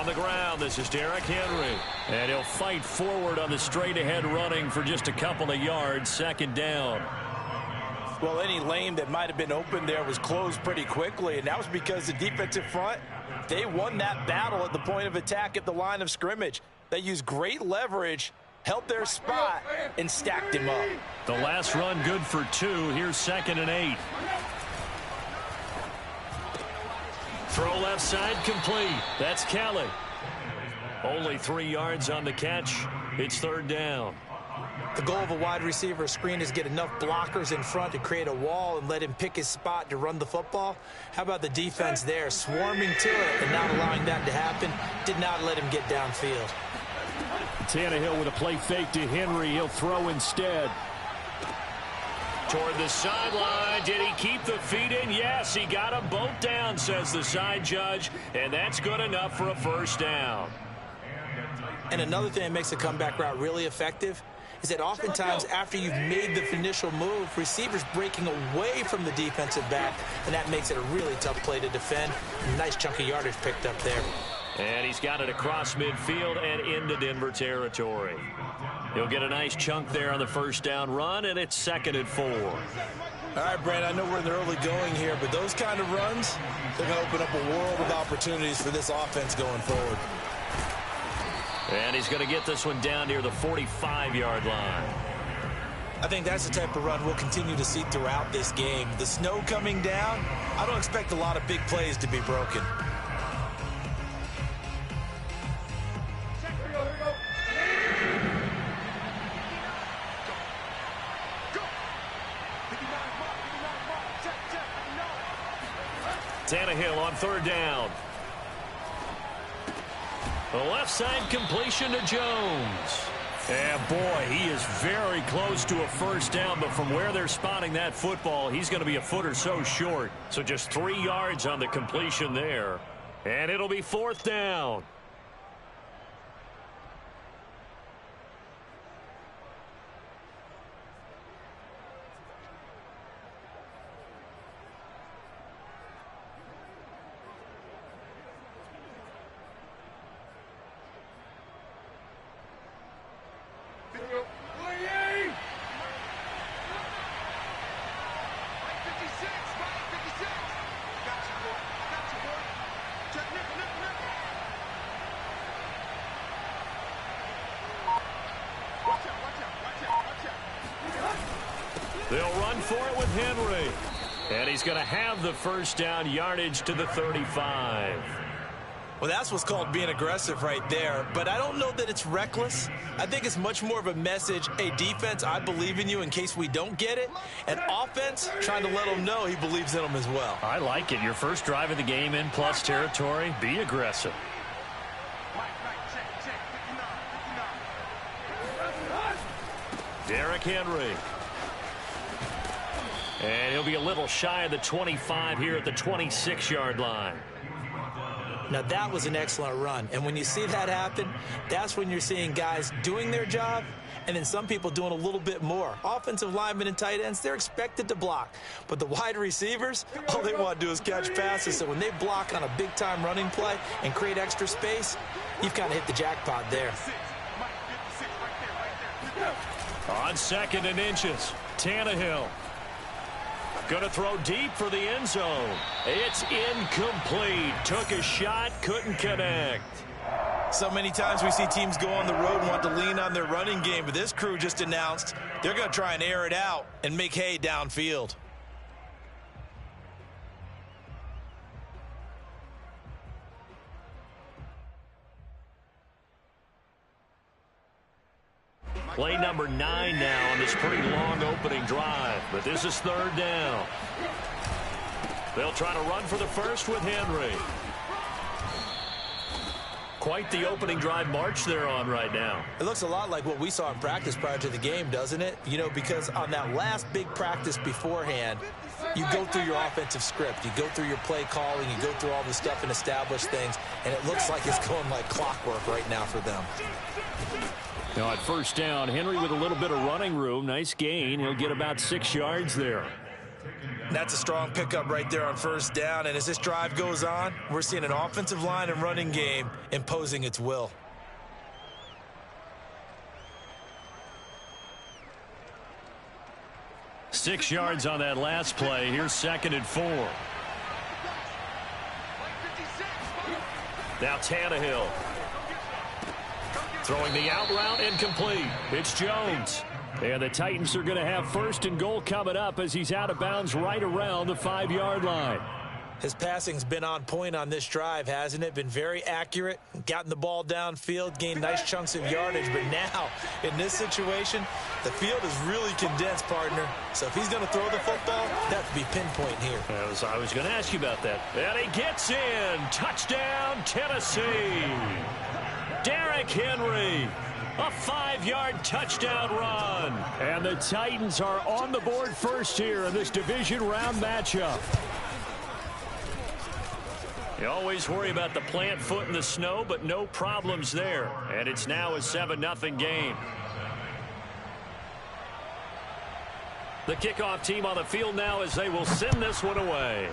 On the ground, this is Derrick Henry. And he'll fight forward on the straight-ahead running for just a couple of yards. Second down. Well, any lane that might have been open there was closed pretty quickly, and that was because the defensive front, they won that battle at the point of attack at the line of scrimmage. They used great leverage, held their spot, and stacked him up. The last run good for 2. Here's 2nd and 8. Throw left side complete. That's Kelly. Only 3 yards on the catch. It's 3rd down. The goal of a wide receiver screen is get enough blockers in front to create a wall and let him pick his spot to run the football. How about the defense there, swarming to it and not allowing that to happen? Did not let him get downfield. Tannehill with a play fake to Henry. He'll throw instead. Toward the sideline. Did he keep the feet in? Yes, he got them both down, says the side judge. And that's good enough for a 1st down. And another thing that makes a comeback route really effective is that oftentimes after you've made the initial move, receivers breaking away from the defensive back, and that makes it a really tough play to defend. Nice chunk of yardage picked up there. And he's got it across midfield and into Denver territory. He'll get a nice chunk there on the 1st down run, and it's 2nd and 4. All right, Brad, I know we're in the early going here, but those kind of runs, they're going to open up a world of opportunities for this offense going forward. And he's going to get this one down near the 45-yard line. I think that's the type of run we'll continue to see throughout this game. The snow coming down, I don't expect a lot of big plays to be broken. Tannehill on 3rd down. The left side completion to Jones. And boy, he is very close to a 1st down, but from where they're spotting that football, he's going to be a foot or so short. So just 3 yards on the completion there. And it'll be 4th down. They'll run for it with Henry. And he's going to have the 1st down, yardage to the 35. Well, that's what's called being aggressive right there. But I don't know that it's reckless. I think it's much more of a message, hey, defense, I believe in you in case we don't get it. And offense, trying to let him know he believes in them as well. I like it. Your first drive of the game in plus territory, be aggressive. Derrick Henry. And he'll be a little shy of the 25 here at the 26-yard line. Now, that was an excellent run. And when you see that happen, that's when you're seeing guys doing their job and then some people doing a little bit more. Offensive linemen and tight ends, they're expected to block. But the wide receivers, all they want to do is catch passes. So when they block on a big-time running play and create extra space, you've kind of hit the jackpot there. On 2nd and inches, Tannehill. Going to throw deep for the end zone. It's incomplete. Took a shot, couldn't connect. So many times we see teams go on the road and want to lean on their running game, but this crew just announced they're going to try and air it out and make hay downfield. Play number 9 now on this pretty long opening drive, but this is 3rd down. They'll try to run for the first with Henry. Quite the opening drive march they're on right now. It looks a lot like what we saw in practice prior to the game, doesn't it? You know, because on that last big practice beforehand, you go through your offensive script. You go through your play calling. You go through all the stuff and establish things. And it looks like it's going like clockwork right now for them. Now at 1st down, Henry with a little bit of running room. Nice gain. He'll get about 6 yards there. That's a strong pickup right there on first down. And as this drive goes on, we're seeing an offensive line and running game imposing its will. Six yards on that last play. Here's 2nd and 4. Now Tannehill. Throwing the out route, incomplete. It's Jones. And the Titans are going to have 1st and goal coming up as he's out of bounds right around the 5-yard line. His passing's been on point on this drive, hasn't it? Been very accurate, gotten the ball downfield, gained nice chunks of yardage. But now, in this situation, the field is really condensed, partner. So if he's going to throw the football, that would be pinpoint here. I was going to ask you about that. And he gets in. Touchdown, Tennessee. Derrick Henry. A 5-yard touchdown run. And the Titans are on the board first here in this division round matchup. You always worry about the plant foot in the snow, but no problems there. And it's now a 7-0 game. The kickoff team on the field now as they will send this one away.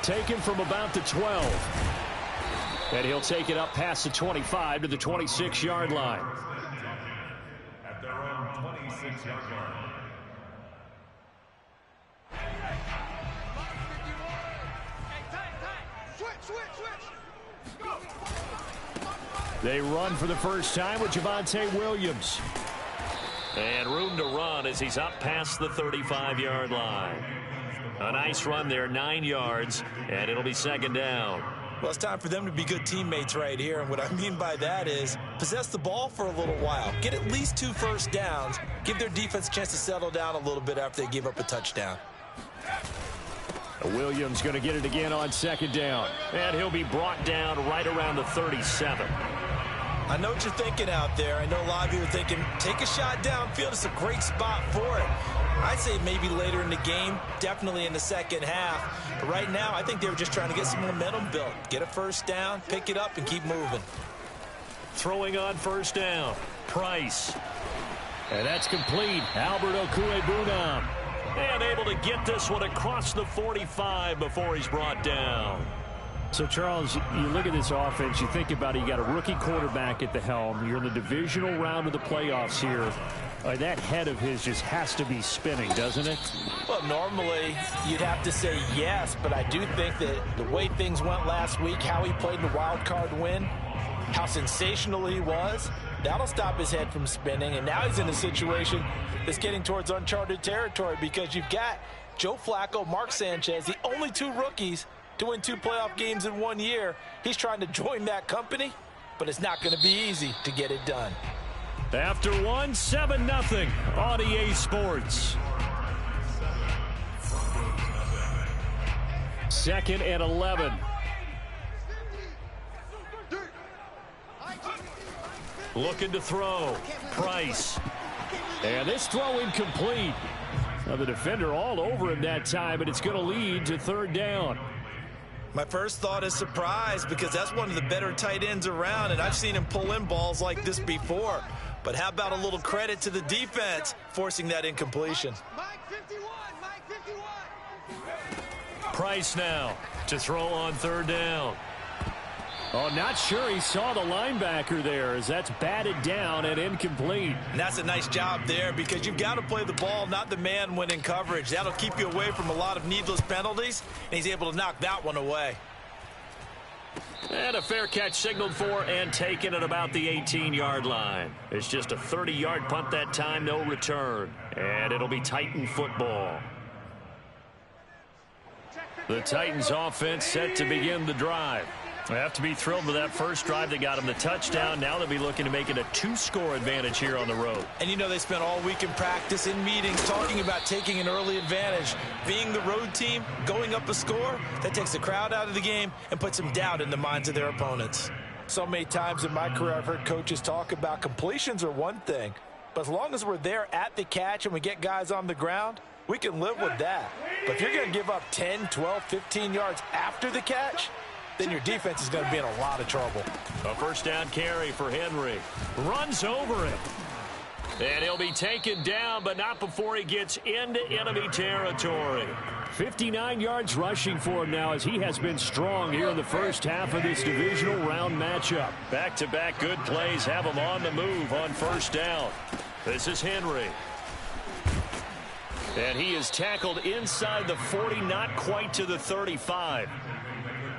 Taken from about the 12. And he'll take it up past the 25 to the 26-yard line. At their own 26-yard line. They run for the first time with Javonte Williams. And room to run as he's up past the 35-yard line. A nice run there, 9 yards, and it'll be 2nd down. Well, it's time for them to be good teammates right here. And what I mean by that is possess the ball for a little while. Get at least 2 first downs. Give their defense a chance to settle down a little bit after they give up a touchdown. Williams going to get it again on 2nd down. And he'll be brought down right around the 37. I know what you're thinking out there. I know a lot of you are thinking, take a shot downfield. It's a great spot for it. I'd say maybe later in the game, definitely in the second half. But right now, I think they were just trying to get some momentum built. Get a first down, pick it up, and keep moving. Throwing on first down, Price. And that's complete. Albert Okwuegbunam. And able to get this one across the 45 before he's brought down. So, Charles, you look at this offense, you think about it, you got a rookie quarterback at the helm. You're in the divisional round of the playoffs here. That head of his just has to be spinning, doesn't it? Well, normally you'd have to say yes, but I do think that the way things went last week, how he played in the wild card win, how sensational he was, that'll stop his head from spinning. And now he's in a situation that's getting towards uncharted territory because you've got Joe Flacco, Mark Sanchez, the only 2 rookies to win 2 playoff games in 1 year. He's trying to join that company, but it's not going to be easy to get it done. After 1, 7-0 on EA Sports. 2nd and 11. Looking to throw. Price. And this throw incomplete. Now the defender all over him that time, but it's going to lead to 3rd down. My first thought is surprise because that's one of the better tight ends around, and I've seen him pull in balls like this before. But how about a little credit to the defense forcing that incompletion? Mike 51, Mike 51. Price now to throw on 3rd down. Oh, not sure he saw the linebacker there as that's batted down and incomplete. And that's a nice job there because you've got to play the ball, not the man when in coverage. That'll keep you away from a lot of needless penalties, and he's able to knock that one away. And a fair catch signaled for and taken at about the 18-yard line. It's just a 30-yard punt that time, no return. And it'll be Titan football. The Titans offense set to begin the drive. They have to be thrilled with that first drive that got them the touchdown. Now they'll be looking to make it a 2-score advantage here on the road. And you know they spent all week in practice, in meetings, talking about taking an early advantage. Being the road team, going up a score, that takes the crowd out of the game and puts some doubt in the minds of their opponents. So many times in my career I've heard coaches talk about completions are one thing, but as long as we're there at the catch and we get guys on the ground, we can live with that. But if you're going to give up 10, 12, 15 yards after the catch, then your defense is going to be in a lot of trouble. A first down carry for Henry. Runs over it. And he'll be taken down, but not before he gets into enemy territory. 59 yards rushing for him now as he has been strong here in the first half of this divisional round matchup. Back-to-back good plays have him on the move on first down. This is Henry. And he is tackled inside the 40, not quite to the 35.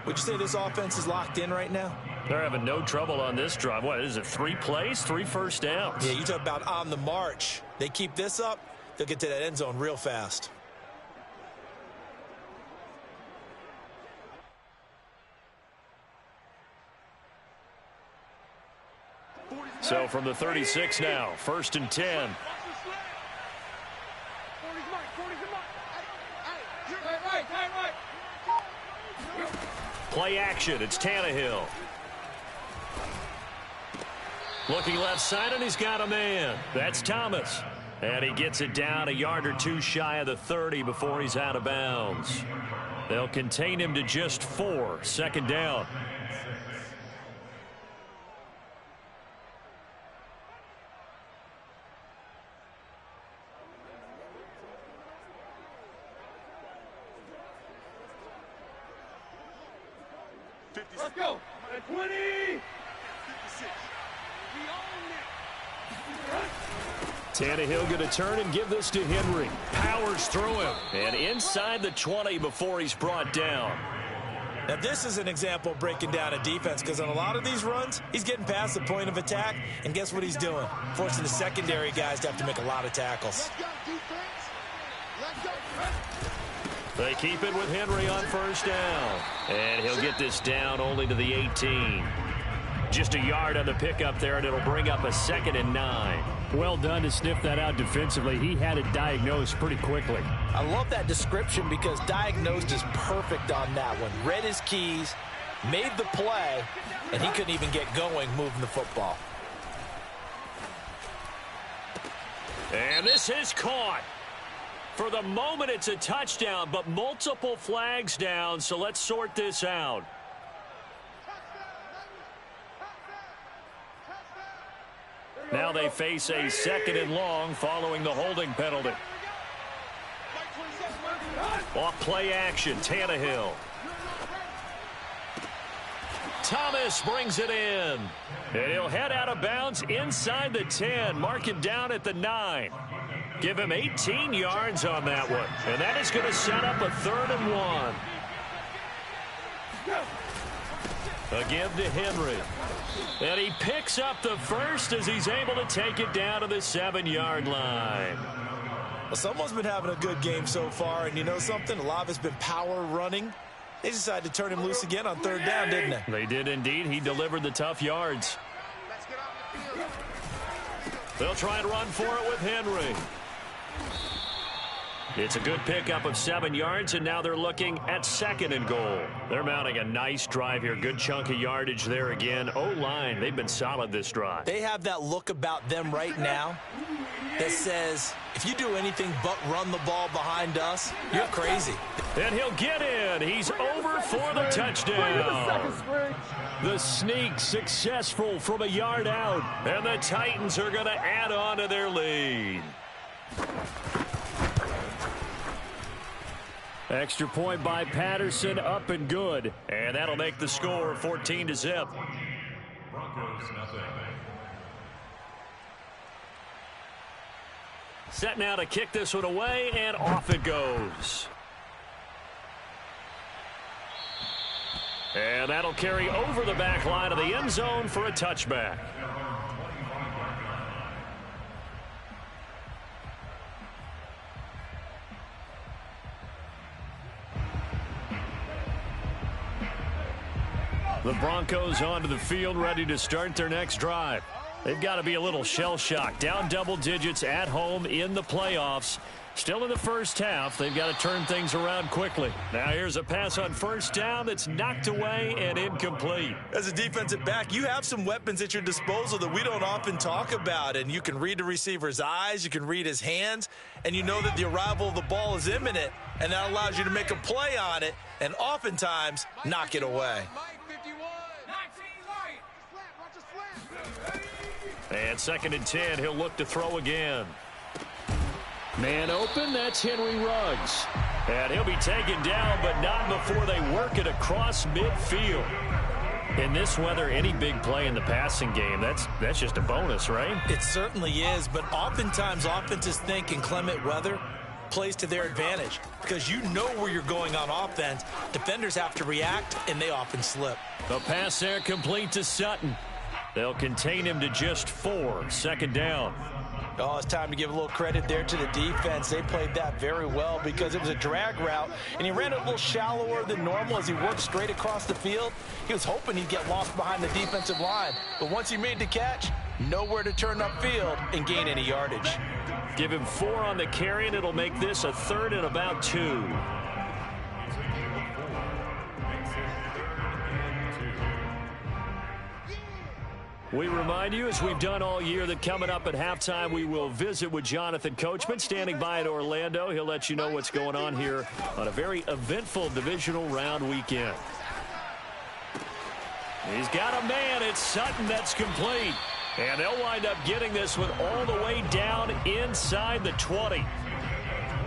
Would you say this offense is locked in right now? They're having no trouble on this drive. What is it, 3 plays, 3 first downs? Yeah, you talk about on the march. They keep this up, they'll get to that end zone real fast. So from the 36 now, 1st and 10. Play action, it's Tannehill. Looking left side, and he's got a man. That's Thomas. And he gets it down a yard or 2 shy of the 30 before he's out of bounds. They'll contain him to just 4, 2nd down. Let's go. 20. 56. Tannehill going to turn and give this to Henry. Powers through him. And inside the 20 before he's brought down. Now, this is an example of breaking down a defense because on a lot of these runs, he's getting past the point of attack, and guess what he's doing? Forcing the secondary guys to have to make a lot of tackles. Let's go, defense. Let's go. They keep it with Henry on first down. And he'll get this down only to the 18. Just a yard on the pickup there, and it'll bring up a 2nd and 9. Well done to sniff that out defensively. He had it diagnosed pretty quickly. I love that description because diagnosed is perfect on that one. Read his keys, made the play, and he couldn't even get going moving the football. And this is caught. For the moment, it's a touchdown, but multiple flags down, so let's sort this out. Now they face a 2nd and long following the holding penalty. Off play action, Tannehill. Thomas brings it in. And he'll head out of bounds inside the 10, marking down at the 9. Give him 18 yards on that one. And that is going to set up a 3rd and 1. A give to Henry. And he picks up the first as he's able to take it down to the 7-yard line. Well, someone's been having a good game so far, and you know something? A lot of it's been power running. They decided to turn him loose again on 3rd down, didn't they? They did indeed. He delivered the tough yards. They'll try and run for it with Henry. It's a good pickup of 7 yards, and now they're looking at 2nd and goal. They're mounting a nice drive here. Good chunk of yardage there again. O-line, they've been solid this drive. They have that look about them right now that says, if you do anything but run the ball behind us, you're crazy. And he'll get in. He's over for the touchdown. The sneak successful from a yard out. And the Titans are going to add on to their lead. Extra point by Patterson, up and good. And that'll make the score 14-0. Broncos nothing. Set now to kick this one away, and off it goes. And that'll carry over the back line of the end zone for a touchback. The Broncos onto the field, ready to start their next drive. They've got to be a little shell-shocked. Down double digits at home in the playoffs. Still in the first half. They've got to turn things around quickly. Now here's a pass on first down that's knocked away and incomplete. As a defensive back, you have some weapons at your disposal that we don't often talk about. And you can read the receiver's eyes, you can read his hands, and you know that the arrival of the ball is imminent. And that allows you to make a play on it and oftentimes knock it away. And 2nd and 10, he'll look to throw again. Man open, that's Henry Ruggs. And he'll be taken down, but not before they work it across midfield. In this weather, any big play in the passing game, that's just a bonus, right? It certainly is, but oftentimes offenses think inclement weather plays to their advantage because you know where you're going on offense. Defenders have to react, and they often slip. The pass there complete to Sutton. They'll contain him to just 4. 2nd down. Oh, it's time to give a little credit there to the defense. They played that very well because it was a drag route, and he ran it a little shallower than normal as he worked straight across the field. He was hoping he'd get lost behind the defensive line, but once he made the catch, nowhere to turn upfield and gain any yardage. Give him 4 on the carry, and it'll make this a 3rd and about 2. We remind you, as we've done all year, that coming up at halftime, we will visit with Jonathan Coachman, standing by in Orlando. He'll let you know what's going on here on a very eventful divisional round weekend. He's got a man. It's Sutton. That's complete. And they'll wind up getting this one all the way down inside the 20.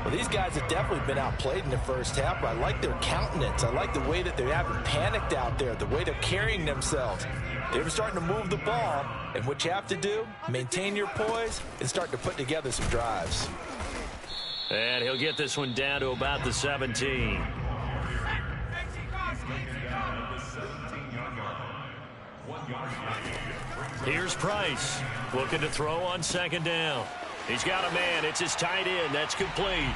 Well, these guys have definitely been outplayed in the first half, but I like their countenance. I like the way that they haven't panicked out there, the way they're carrying themselves. They were starting to move the ball, and what you have to do, maintain your poise and start to put together some drives. And he'll get this one down to about the 17. Here's Price, looking to throw on 2nd down. He's got a man. It's his tight end. That's complete.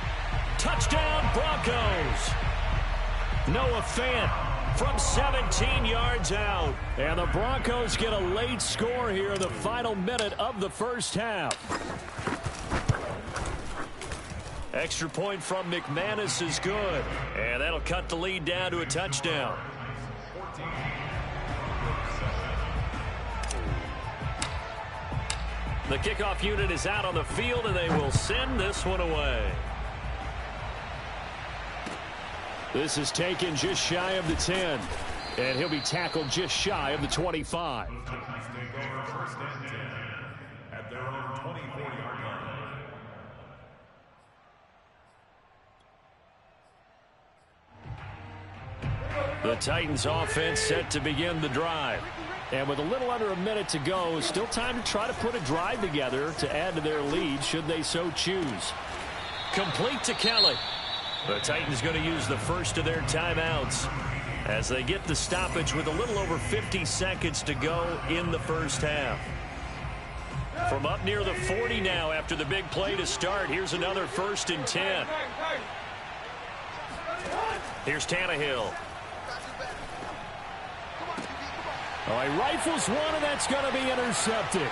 Touchdown, Broncos. Noah Fant from 17 yards out. And the Broncos get a late score here in the final minute of the first half. Extra point from McManus is good. And that'll cut the lead down to a touchdown. The kickoff unit is out on the field, and they will send this one away. This is taken just shy of the 10. And he'll be tackled just shy of the 25. At their own 24-yard line. The Titans offense set to begin the drive. And with a little under a minute to go, still time to try to put a drive together to add to their lead should they so choose. Complete to Kelly. The Titans going to use the first of their timeouts as they get the stoppage with a little over 50 seconds to go in the first half. From up near the 40 now after the big play to start, here's another 1st and 10. Here's Tannehill. Oh, he rifles one, and that's going to be intercepted.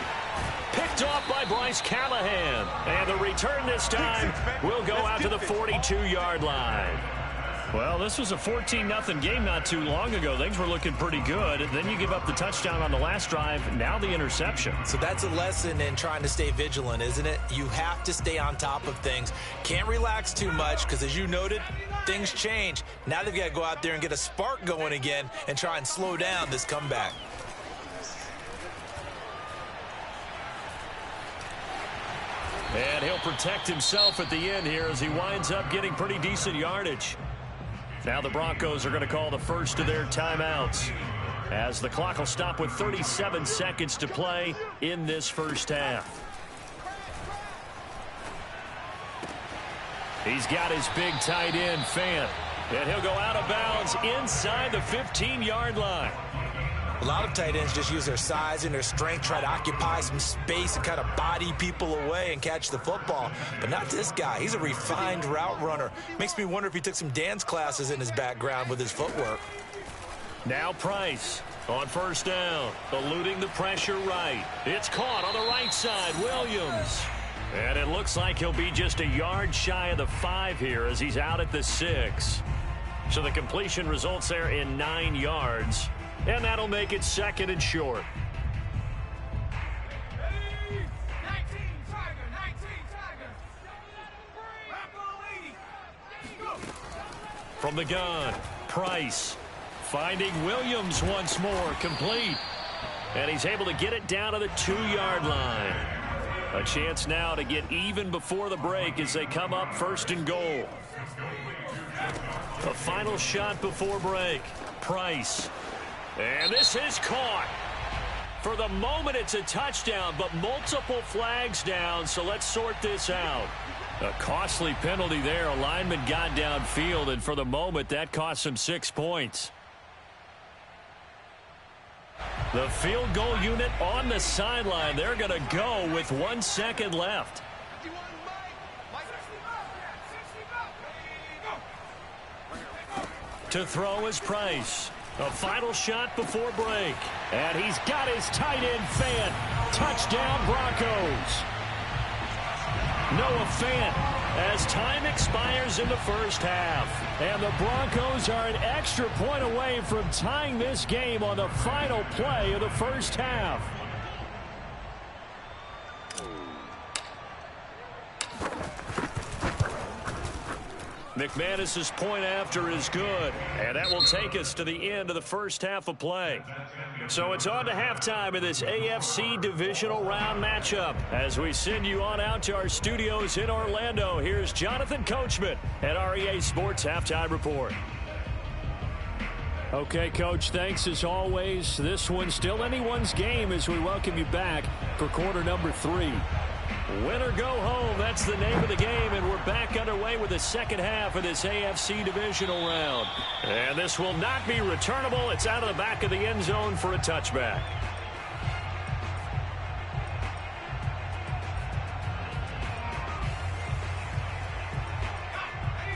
Picked off by Bryce Callahan. And the return this time will go out to the 42-yard line. Well, this was a 14-0 game not too long ago. Things were looking pretty good. Then you give up the touchdown on the last drive. Now the interception. So that's a lesson in trying to stay vigilant, isn't it? You have to stay on top of things. Can't relax too much because, as you noted, things change. Now they've got to go out there and get a spark going again and try and slow down this comeback. And he'll protect himself at the end here as he winds up getting pretty decent yardage. Now the Broncos are going to call the first of their timeouts as the clock will stop with 37 seconds to play in this first half. He's got his big tight end, Fant. And he'll go out of bounds inside the 15-yard line. A lot of tight ends just use their size and their strength, try to occupy some space and kind of body people away and catch the football. But not this guy. He's a refined route runner. Makes me wonder if he took some dance classes in his background with his footwork. Now Price on 1st down, eluding the pressure right. It's caught on the right side, Williams. And it looks like he'll be just a yard shy of the 5 here as he's out at the 6. So the completion results there in 9 yards. And that'll make it 2nd and short. From the gun, Price finding Williams once more, complete. And he's able to get it down to the 2-yard line. A chance now to get even before the break as they come up 1st and goal. A final shot before break. Price. And this is caught. For the moment, it's a touchdown, but multiple flags down, so let's sort this out. A costly penalty there. A lineman got downfield, and for the moment, that cost him 6 points. The field goal unit on the sideline. They're going to go with 1 second left. To throw is Price. A final shot before break. And he's got his tight end Fant. Touchdown Broncos. Noah Fant as time expires in the first half. And the Broncos are an extra point away from tying this game on the final play of the first half. McManus's point after is good, and that will take us to the end of the first half of play. So it's on to halftime in this AFC divisional round matchup. As we send you on out to our studios in Orlando, here's Jonathan Coachman at REA Sports Halftime Report. Okay, Coach, thanks as always. This one's still anyone's game as we welcome you back for quarter number 3. Win or go home, that's the name of the game, and we're back underway with the second half of this AFC divisional round. And this will not be returnable. It's out of the back of the end zone for a touchback.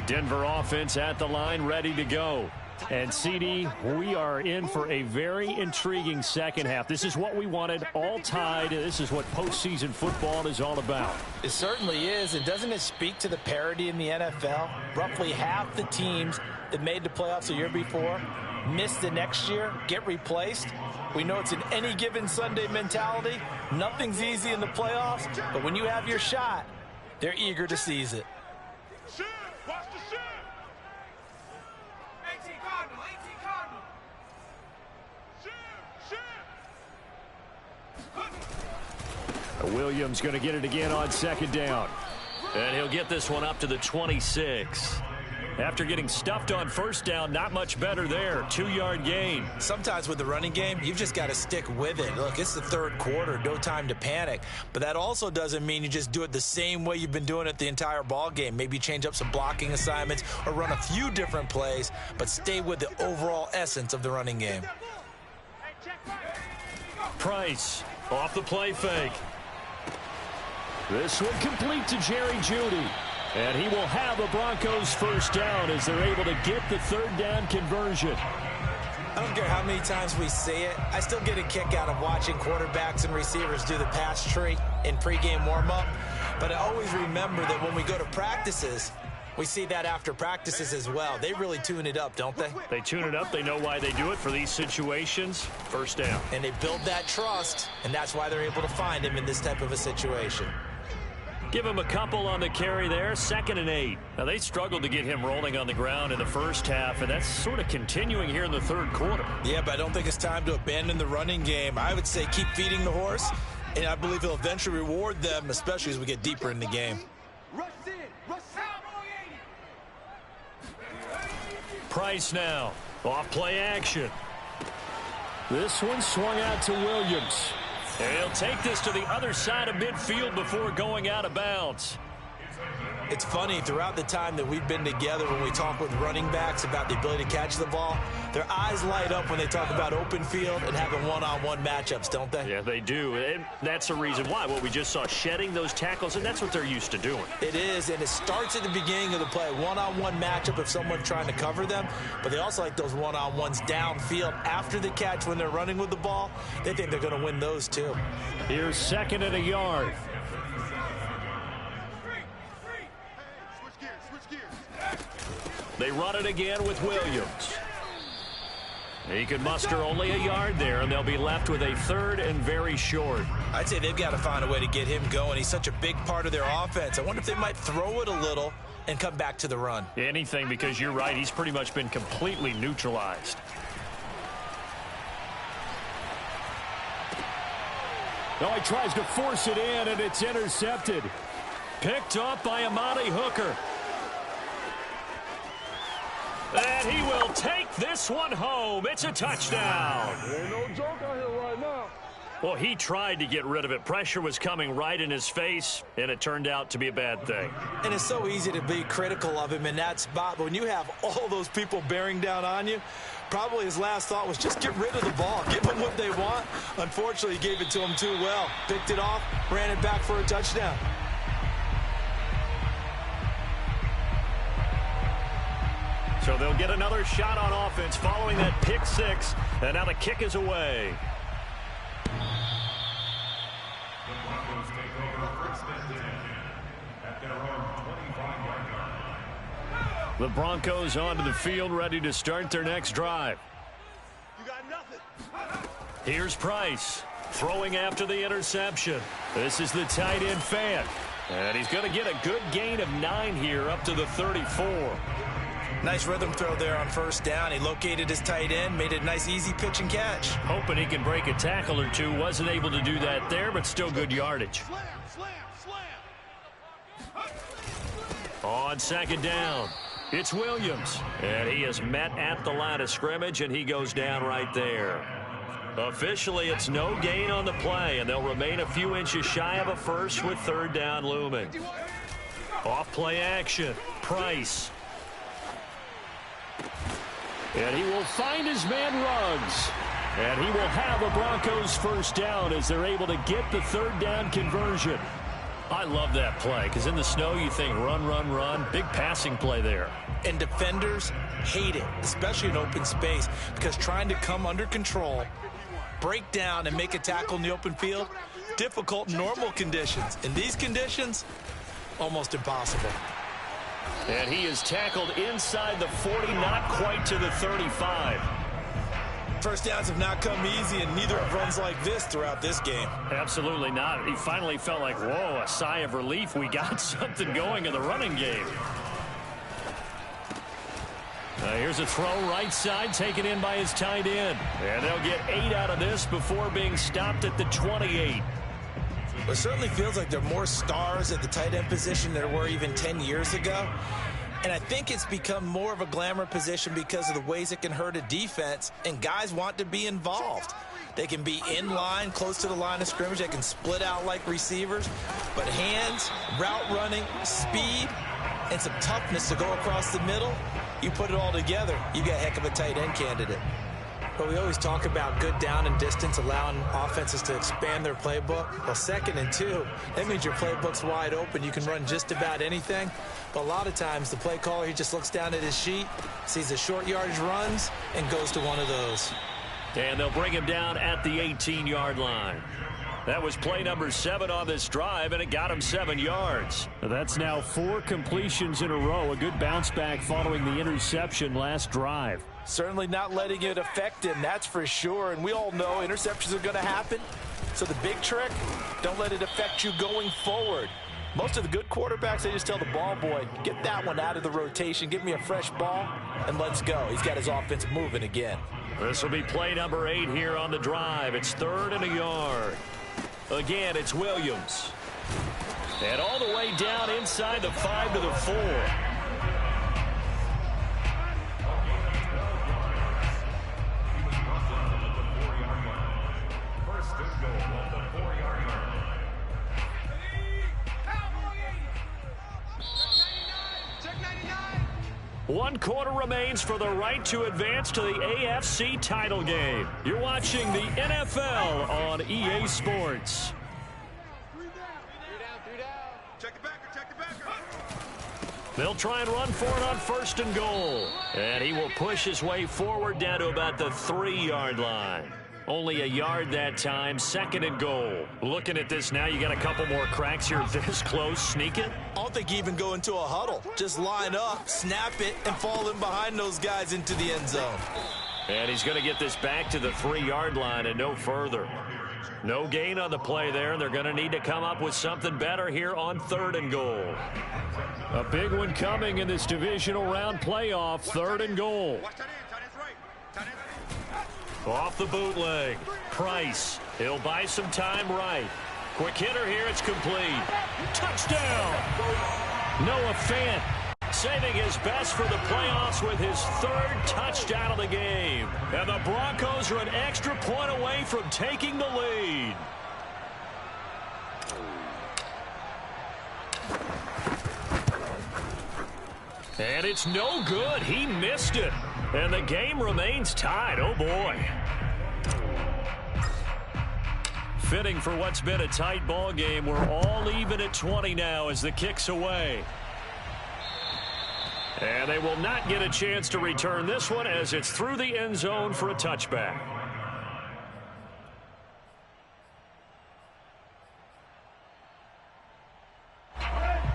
Denver offense at the line, ready to go. And, CD, we are in for a very intriguing second half. This is what we wanted, all tied. This is what postseason football is all about. It certainly is, and doesn't it speak to the parity in the NFL? Roughly half the teams that made the playoffs the year before miss the next year, get replaced. We know it's an any given Sunday mentality. Nothing's easy in the playoffs, but when you have your shot, they're eager to seize it. Williams going to get it again on second down. And he'll get this one up to the 26. After getting stuffed on first down, not much better there. 2-yard gain. Sometimes with the running game, you've just got to stick with it. Look, it's the third quarter, no time to panic. But that also doesn't mean you just do it the same way you've been doing it the entire ball game. Maybe change up some blocking assignments or run a few different plays, but stay with the overall essence of the running game. Price off the play fake. This one complete to Jerry Jeudy. And he will have the Broncos first down as they're able to get the third down conversion. I don't care how many times we say it. I still get a kick out of watching quarterbacks and receivers do the pass tree in pregame warm-up. But I always remember that when we go to practices, we see that after practices as well. They really tune it up, don't they? They tune it up. They know why they do it for these situations. First down. And they build that trust, and that's why they're able to find him in this type of a situation. Give him a couple on the carry there. 2nd and 8. Now, they struggled to get him rolling on the ground in the first half, and that's sort of continuing here in the third quarter. Yeah, but I don't think it's time to abandon the running game. I would say keep feeding the horse, and I believe he'll eventually reward them, especially as we get deeper in the game. Price now. Off play action. This one swung out to Williams. And he'll take this to the other side of midfield before going out of bounds. It's funny, throughout the time that we've been together, when we talk with running backs about the ability to catch the ball, their eyes light up when they talk about open field and having one-on-one matchups, don't they? Yeah, they do. And that's the reason why. Well, we just saw shedding those tackles, and that's what they're used to doing. It is, and it starts at the beginning of the play. One-on-one matchup if someone's trying to cover them, but they also like those one-on-ones downfield after the catch when they're running with the ball. They think they're going to win those too. Here's 2nd and a yard. They run it again with Williams. He could muster only a yard there, and they'll be left with a 3rd and very short. I'd say they've got to find a way to get him going. He's such a big part of their offense. I wonder if they might throw it a little and come back to the run. Anything, because you're right. He's pretty much been completely neutralized. No, he tries to force it in, and it's intercepted. Picked up by Amani Hooker. And he will take this one home. It's a touchdown. Ain't no joke out here right now. Well, he tried to get rid of it. Pressure was coming right in his face, and it turned out to be a bad thing. And it's so easy to be critical of him in that spot, but when you have all those people bearing down on you, probably his last thought was just get rid of the ball. Give them what they want. Unfortunately, he gave it to them too well. Picked it off, ran it back for a touchdown. So they'll get another shot on offense following that pick six, and now the kick is away. The Broncos onto the field, ready to start their next drive. You got nothing. Here's Price, throwing after the interception. This is the tight end Fant, and he's going to get a good gain of 9 here up to the 34. Nice rhythm throw there on first down. He located his tight end, made it a nice, easy pitch and catch. Hoping he can break a tackle or two. Wasn't able to do that there, but still good yardage. Slam. On second down, it's Williams. And he is met at the line of scrimmage, and he goes down right there. Officially, it's no gain on the play, and they'll remain a few inches shy of a first with third down looming. Off play action, Price. And he will find his man Ruggs. And he will have the Broncos first down as they're able to get the third down conversion. I love that play because in the snow you think run, run, run. Big passing play there. And defenders hate it, especially in open space, because trying to come under control, break down, and make a tackle in the open field, difficult in normal conditions. In these conditions, almost impossible. And he is tackled inside the 40, not quite to the 35. First downs have not come easy, and neither have runs like this throughout this game. Absolutely not. He finally felt like, whoa, a sigh of relief. We got something going in the running game. Here's a throw right side, taken in by his tight end. And they'll get 8 out of this before being stopped at the 28. It certainly feels like there are more stars at the tight end position than there were even 10 years ago. And I think it's become more of a glamour position because of the ways it can hurt a defense, and guys want to be involved. They can be in line, close to the line of scrimmage. They can split out like receivers. But hands, route running, speed, and some toughness to go across the middle, you put it all together, you got a heck of a tight end candidate. But we always talk about good down and distance, allowing offenses to expand their playbook. Well, 2nd and 2, that means your playbook's wide open. You can run just about anything. But a lot of times, the play caller, he just looks down at his sheet, sees the short yardage runs, and goes to one of those. And they'll bring him down at the 18-yard line. That was play number 7 on this drive, and it got him 7 yards. That's now 4 completions in a row. A good bounce back following the interception last drive. Certainly not letting it affect him, that's for sure. And we all know interceptions are going to happen. So the big trick, don't let it affect you going forward. Most of the good quarterbacks, they just tell the ball boy, get that one out of the rotation, give me a fresh ball, and let's go. He's got his offense moving again. This will be play number 8 here on the drive. It's 3rd and a yard. Again, it's Williams. And all the way down inside the 5 to the 4. One quarter remains for the right to advance to the AFC title game. You're watching the NFL on EA Sports. Check the backer. They'll try and run for it on 1st and goal. And he will push his way forward down to about the 3-yard line. Only a yard that time, 2nd and goal. Looking at this now, you got a couple more cracks here this close. Sneak it. I don't think you even go into a huddle. Just line up, snap it, and fall in behind those guys into the end zone. And he's going to get this back to the 3-yard line and no further. No gain on the play there, and they're going to need to come up with something better here on 3rd and goal. A big one coming in this divisional round playoff, 3rd and goal. Watch tight end. Tight end's right. Tight end's right. Off the bootleg. Price He'll buy some time right. Quick hitter here. It's complete. Touchdown. Noah Fant saving his best for the playoffs with his third touchdown of the game. And the Broncos are an extra point away from taking the lead. And it's no good. He missed it. And the game remains tied. Oh, boy. Fitting for what's been a tight ball game. We're all even at 20 now as the kick's away. And they will not get a chance to return this one as it's through the end zone for a touchback.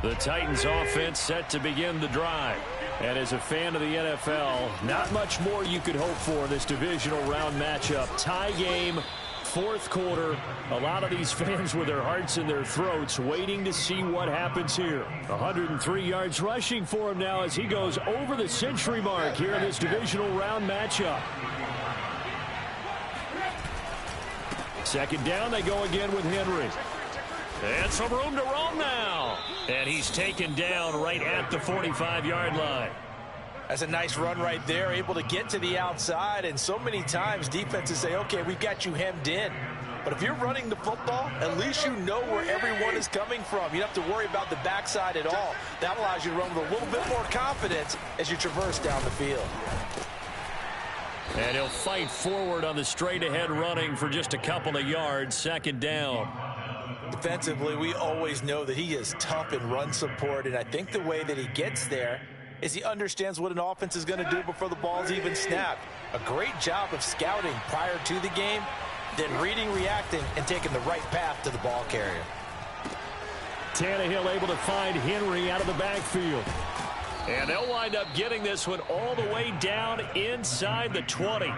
The Titans offense set to begin the drive. And as a fan of the NFL, not much more you could hope for in this divisional round matchup. Tie game, fourth quarter. A lot of these fans with their hearts in their throats waiting to see what happens here. 103 yards rushing for him now as he goes over the century mark here in this divisional round matchup. Second down, they go again with Henry. And some room to roam now. And he's taken down right at the 45-yard line. That's a nice run right there, able to get to the outside. And so many times defenses say, okay, we've got you hemmed in. But if you're running the football, at least you know where everyone is coming from. You don't have to worry about the backside at all. That allows you to run with a little bit more confidence as you traverse down the field. And he'll fight forward on the straight-ahead running for just a couple of yards. Second down. Defensively, we always know that he is tough in run support, and I think the way that he gets there is he understands what an offense is going to do before the ball's even snapped. A great job of scouting prior to the game, then reading, reacting, and taking the right path to the ball carrier. Tannehill able to find Henry out of the backfield. And they'll wind up getting this one all the way down inside the 20.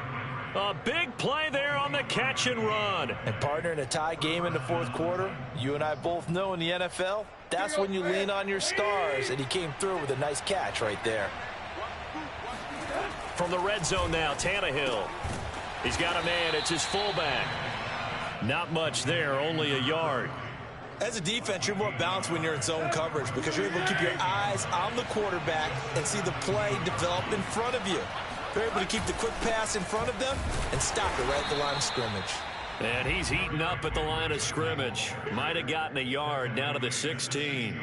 A big play there on the catch and run. And partner, in a tie game in the fourth quarter, you and I both know in the NFL, that's when you lean on your stars, and he came through with a nice catch right there. From the red zone now, Tannehill. He's got a man. It's his fullback. Not much there, only a yard. As a defense, you're more balanced when you're in zone coverage because you're able to keep your eyes on the quarterback and see the play develop in front of you. They're able to keep the quick pass in front of them and stop it right at the line of scrimmage. And he's eaten up at the line of scrimmage. Might have gotten a yard down to the 16.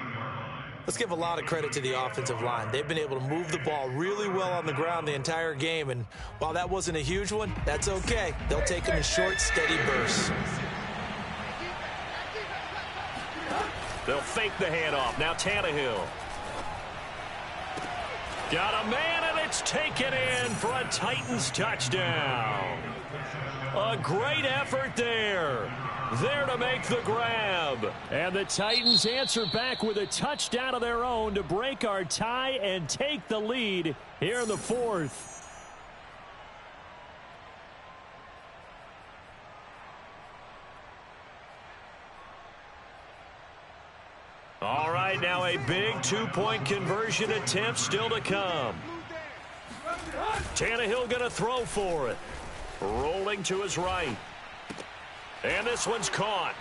Let's give a lot of credit to the offensive line. They've been able to move the ball really well on the ground the entire game. And while that wasn't a huge one, that's okay. They'll take them in short, steady bursts. They'll fake the handoff. Now Tannehill. Got a man, and it's taken in for a Titans touchdown. A great effort there. There to make the grab. And the Titans answer back with a touchdown of their own to break our tie and take the lead here in the fourth. All right, now a big two-point conversion attempt still to come. Tannehill going to throw for it. Rolling to his right. And this one's caught.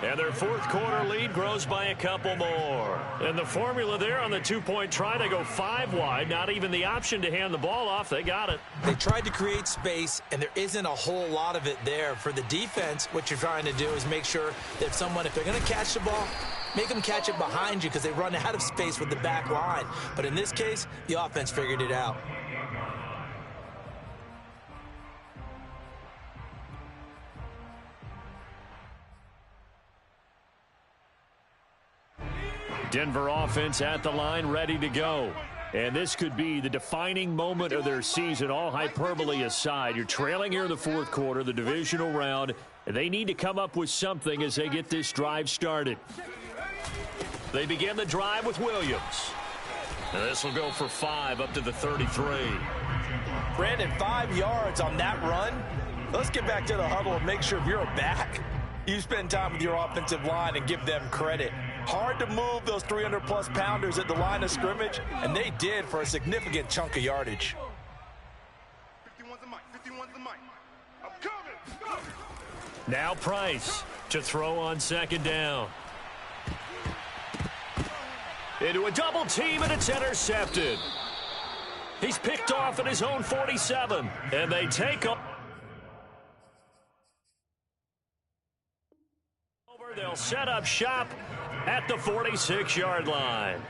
And their fourth quarter lead grows by a couple more. And the formula there on the two-point try to go 5 wide. Not even the option to hand the ball off. They got it. They tried to create space, and there isn't a whole lot of it there. For the defense, what you're trying to do is make sure that if they're going to catch the ball, make them catch it behind you because they run out of space with the back line. But in this case, the offense figured it out. Denver offense at the line, ready to go. And this could be the defining moment of their season, all hyperbole aside. You're trailing here in the fourth quarter, the divisional round. They need to come up with something as they get this drive started. They begin the drive with Williams. And this will go for 5 up to the 33. Brandon, 5 yards on that run. Let's get back to the huddle and make sure if you're a back, you spend time with your offensive line and give them credit. Hard to move those 300-plus pounders at the line of scrimmage, and they did for a significant chunk of yardage. 51's the mic. 51's the mic. I'm coming. Now Price to throw on second down. Into a double team, and it's intercepted. He's picked off at his own 47, and they take over. They'll set up shop at the 46-yard line.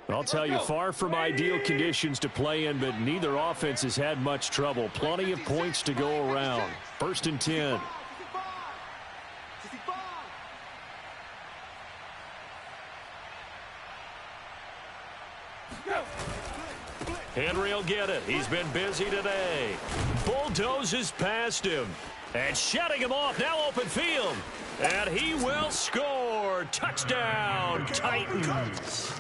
I'll tell you, far from ideal conditions to play in, but neither offense has had much trouble. Plenty of points to go around. 1st and 10. Henry will get it. He's been busy today. Bulldozes past him. And shutting him off. Now open field. And he will score. Touchdown, Titans.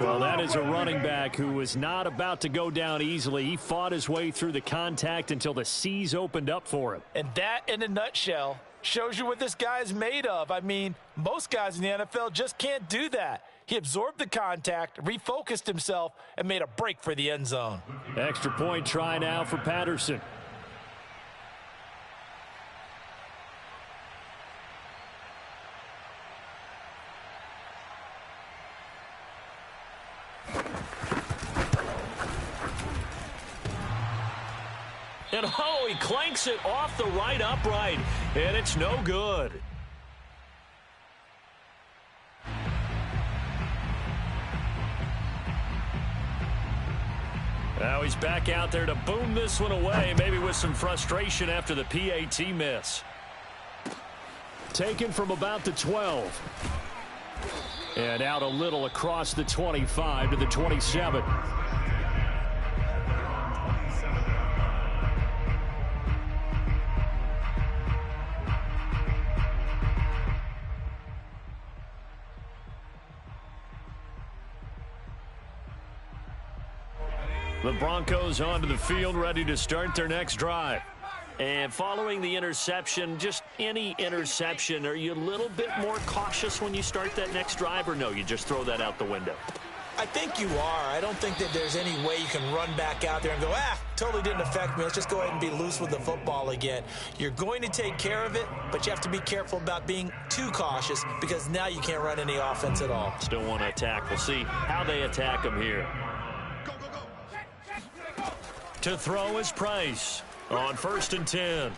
Well, that is a running back who was not about to go down easily. He fought his way through the contact until the seas opened up for him. And that, in a nutshell, shows you what this guy is made of. I mean, most guys in the NFL just can't do that. He absorbed the contact, refocused himself, and made a break for the end zone. Extra point try now for Patterson. And oh, he clanks it off the right upright, and it's no good. Now he's back out there to boom this one away, maybe with some frustration after the PAT miss. Taken from about the 12. And out a little across the 25 to the 27. The Broncos onto the field, ready to start their next drive. And following the interception, just any interception, are you a little bit more cautious when you start that next drive, or no, you just throw that out the window? I think you are. I don't think that there's any way you can run back out there and go, totally didn't affect me. Let's just go ahead and be loose with the football again. You're going to take care of it, but you have to be careful about being too cautious because now you can't run any offense at all. Still want to attack. We'll see how they attack them here. To throw is Price on 1st and 10.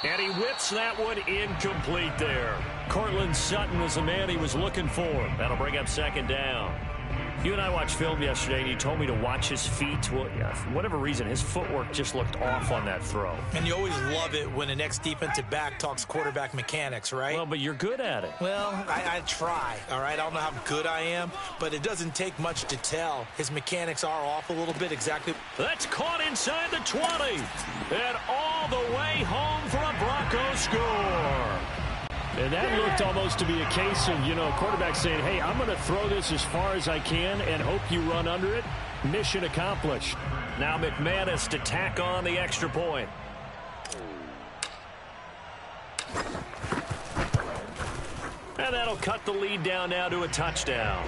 And he whips that one incomplete there. Cortland Sutton was the man he was looking for. That'll bring up second down. You and I watched film yesterday, and you told me to watch his feet. Well, yeah, for whatever reason, his footwork just looked off on that throw. And you always love it when an ex-defensive back talks quarterback mechanics, right? Well, but you're good at it. Well, I try, all right? I don't know how good I am, but it doesn't take much to tell. His mechanics are off a little bit exactly. That's caught inside the 20. And all the way home for a Broncos score. And that looked almost to be a case of, quarterback saying, hey, I'm going to throw this as far as I can and hope you run under it. Mission accomplished. Now McManus to tack on the extra point. And that'll cut the lead down now to a touchdown.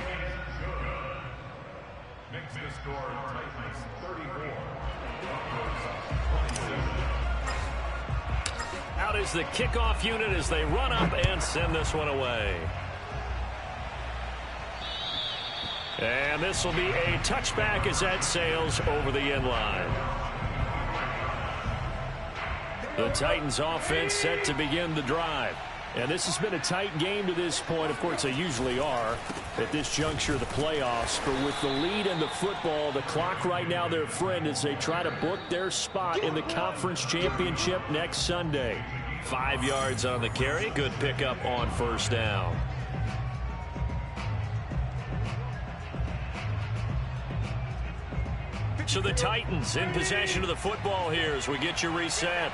Makes the score Titans 34. Out is the kickoff unit as they run up and send this one away. And this will be a touchback as that sails over the end line. The Titans offense set to begin the drive. And this has been a tight game to this point. Of course, they usually are at this juncture of the playoffs. But with the lead in the football, the clock right now their friend as they try to book their spot in the conference championship next Sunday. 5 yards on the carry. Good pickup on 1st down. So the Titans in possession of the football here as we get you reset.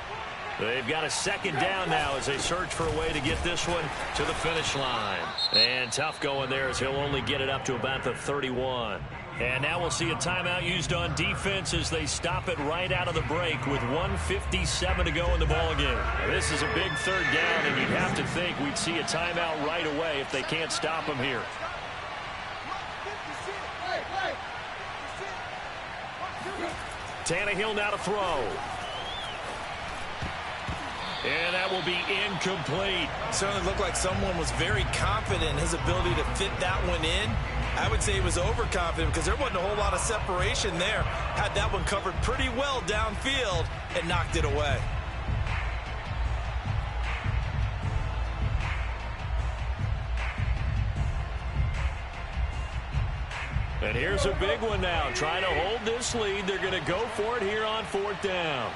They've got a 2nd down now as they search for a way to get this one to the finish line. And tough going there as he'll only get it up to about the 31. And now we'll see a timeout used on defense as they stop it right out of the break with 1:57 to go in the ballgame. This is a big 3rd down, and you'd have to think we'd see a timeout right away if they can't stop them here. Tannehill now to throw. And that will be incomplete. Certainly looked like someone was very confident in his ability to fit that one in. I would say he was overconfident because there wasn't a whole lot of separation there. Had that one covered pretty well downfield and knocked it away. And here's a big one now. Trying to hold this lead. They're going to go for it here on 4th down.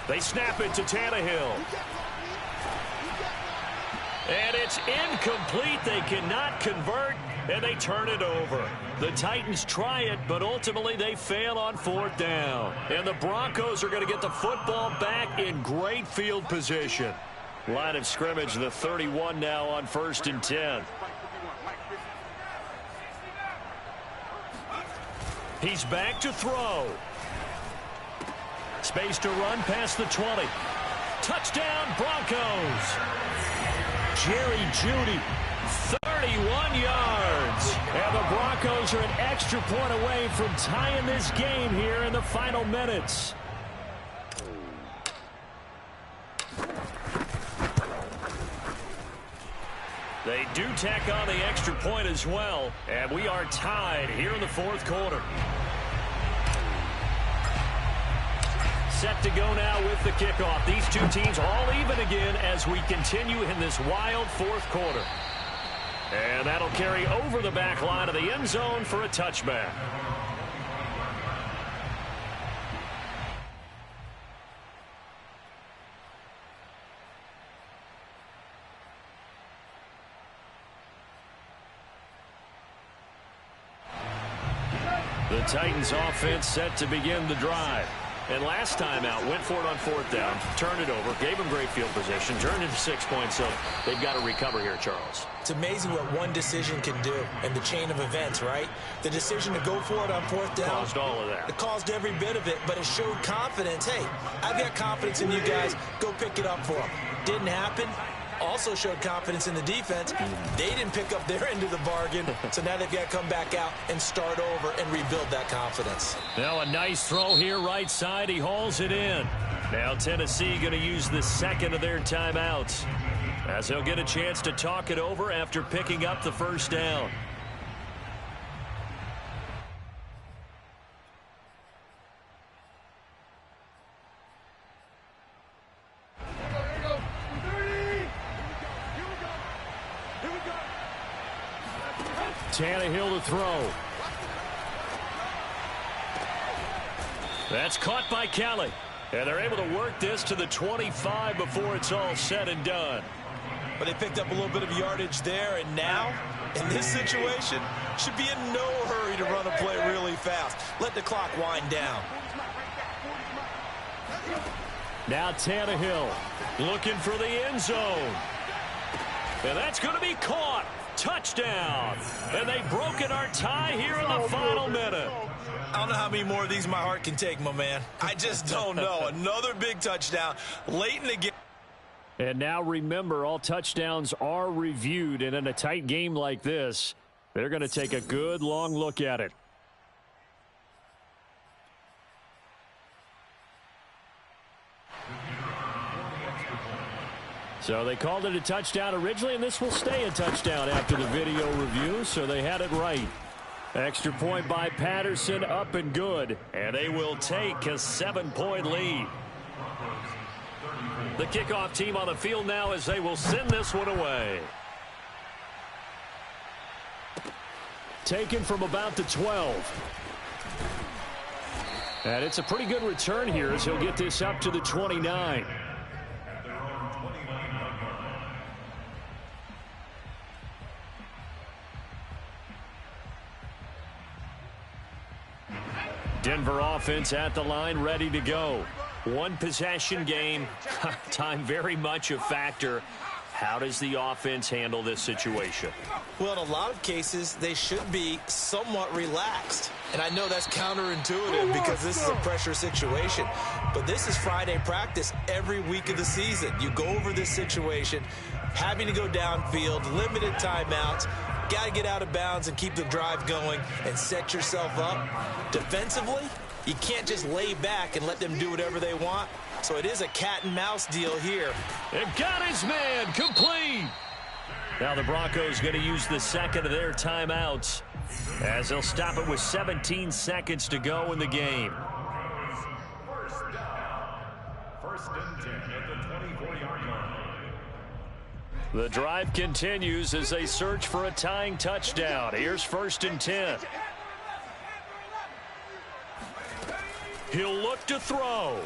They snap it to Tannehill. And it's incomplete. They cannot convert, and they turn it over. The Titans try it, but ultimately they fail on 4th down. And the Broncos are going to get the football back in great field position. Line of scrimmage, the 31 now on 1st and 10. He's back to throw. Space to run past the 20. Touchdown, Broncos. Jerry Jeudy, 31 yards. And the Broncos are an extra point away from tying this game here in the final minutes. They do tack on the extra point as well. And we are tied here in the 4th quarter. Set to go now with the kickoff. These two teams all even again as we continue in this wild 4th quarter. And that'll carry over the back line of the end zone for a touchback. The Titans offense set to begin the drive. And last time out, went for it on 4th down, turned it over, gave them great field position, turned into 6 points, so they've got to recover here, Charles. It's amazing what one decision can do in the chain of events, right? The decision to go for it on 4th down. Caused all of that. It caused every bit of it, but it showed confidence. Hey, I've got confidence in you guys. Go pick it up for them. Didn't happen. Also showed confidence in the defense. They didn't pick up their end of the bargain, so now they've got to come back out and start over and rebuild that confidence. Now a nice throw here right side. He hauls it in. Now Tennessee going to use the second of their timeouts as they'll get a chance to talk it over after picking up the 1st down. Tannehill to throw. That's caught by Kelly. And they're able to work this to the 25 before it's all said and done. But they picked up a little bit of yardage there, and now, in this situation, should be in no hurry to run a play really fast. Let the clock wind down. Now Tannehill looking for the end zone. And that's going to be caught. Touchdown. And they've broken our tie here in the final minute. I don't know how many more of these my heart can take, my man. I just don't know. Another big touchdown late in the game. And now remember, all touchdowns are reviewed. And in a tight game like this, they're going to take a good long look at it. So they called it a touchdown originally, and this will stay a touchdown after the video review, so they had it right. Extra point by Patterson, up and good. And they will take a 7-point lead. The kickoff team on the field now as they will send this one away. Taken from about the 12. And it's a pretty good return here as he'll get this up to the 29. Denver offense at the line, ready to go. One possession game. Time very much a factor. How does the offense handle this situation? Well, in a lot of cases, they should be somewhat relaxed. And I know that's counterintuitive because this is a pressure situation. But this is Friday practice every week of the season. You go over this situation. having to go downfield, limited timeouts. Got to get out of bounds and keep the drive going and set yourself up. Defensively, you can't just lay back and let them do whatever they want. So it is a cat and mouse deal here. And got his man complete. Now the Broncos going to use the second of their timeouts as they'll stop it with 17 seconds to go in the game. First and 10 at the 24-yard line. The drive continues as they search for a tying touchdown. Here's first and 10. He'll look to throw.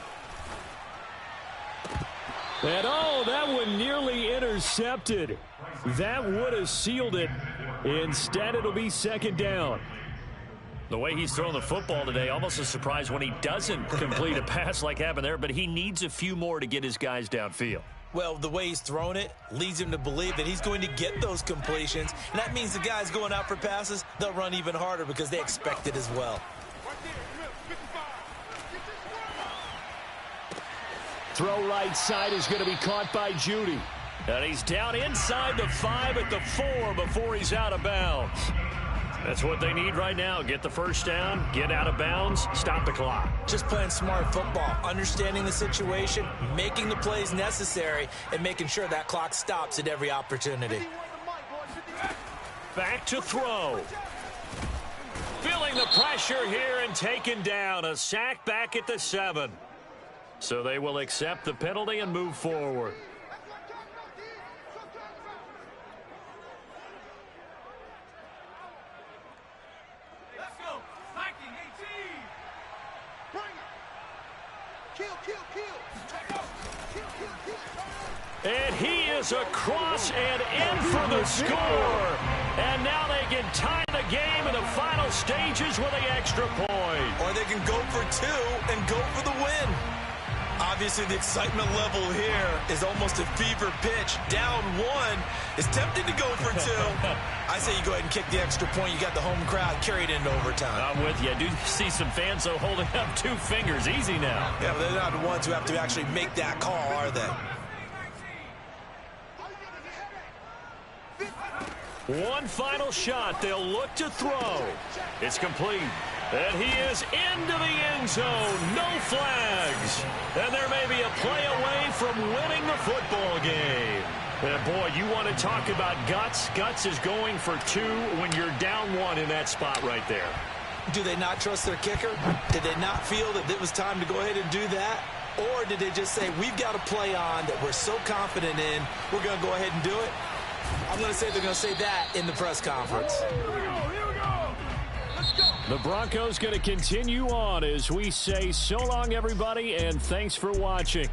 And oh, that one nearly intercepted. That would have sealed it. Instead, it'll be second down. The way he's throwing the football today, almost a surprise when he doesn't complete a pass like happened there, but he needs a few more to get his guys downfield. Well, the way he's thrown it leads him to believe that he's going to get those completions. And that means the guys going out for passes, they'll run even harder because they expect it as well. Throw right side is going to be caught by Judy. And he's down inside the 5 at the 4 before he's out of bounds. That's what they need right now. Get the first down, get out of bounds, stop the clock. Just playing smart football, understanding the situation, making the plays necessary, and making sure that clock stops at every opportunity. Back to throw. Feeling the pressure here and taken down. A sack back at the 7. So they will accept the penalty and move forward. And he is across and in for the score. And now they can tie the game in the final stages with an extra point. Or they can go for 2 and go for the win. Obviously, the excitement level here is almost a fever pitch. Down 1 is tempted to go for 2. I say you go ahead and kick the extra point. You got the home crowd carried into overtime. I'm with you. I do see some fans, though, holding up 2 fingers. Easy now. Yeah, but they're not the ones who have to actually make that call, are they? One final shot. They'll look to throw. It's complete. And he is into the end zone. No flags. And there may be a play away from winning the football game. And boy, you want to talk about guts. Guts is going for 2 when you're down 1 in that spot right there. Do they not trust their kicker? Did they not feel that it was time to go ahead and do that? Or did they just say, we've got a play on that we're so confident in, we're going to go ahead and do it? I'm going to say they're going to say that in the press conference. The Broncos going to continue on as we say so long, everybody, and thanks for watching.